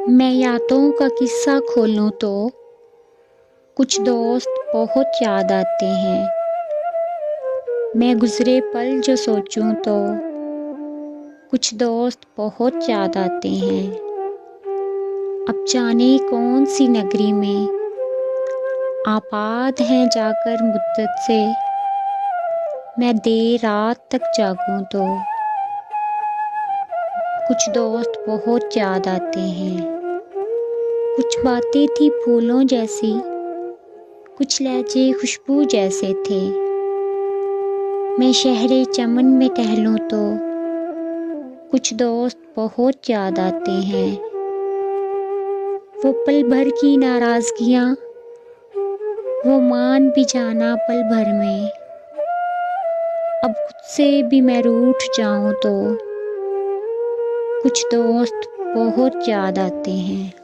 मैं यादों का किस्सा खोलूं तो कुछ दोस्त बहुत याद आते हैं। मैं गुजरे पल जो सोचूं तो कुछ दोस्त बहुत याद आते हैं। अब जाने कौन सी नगरी में आबाद हैं जाकर मुद्दत से, मैं देर रात तक जागूं तो कुछ दोस्त बहुत याद आते हैं। कुछ बातें थी फूलों जैसी, कुछ लहजे खुशबू जैसे थे। मैं शहरे चमन में टहलूं तो कुछ दोस्त बहुत याद आते हैं। वो पल भर की नाराजगियां, वो मान भी जाना पल भर में। अब खुद से भी मैं रूठ जाऊं तो कुछ दोस्त बहुत याद आते हैं।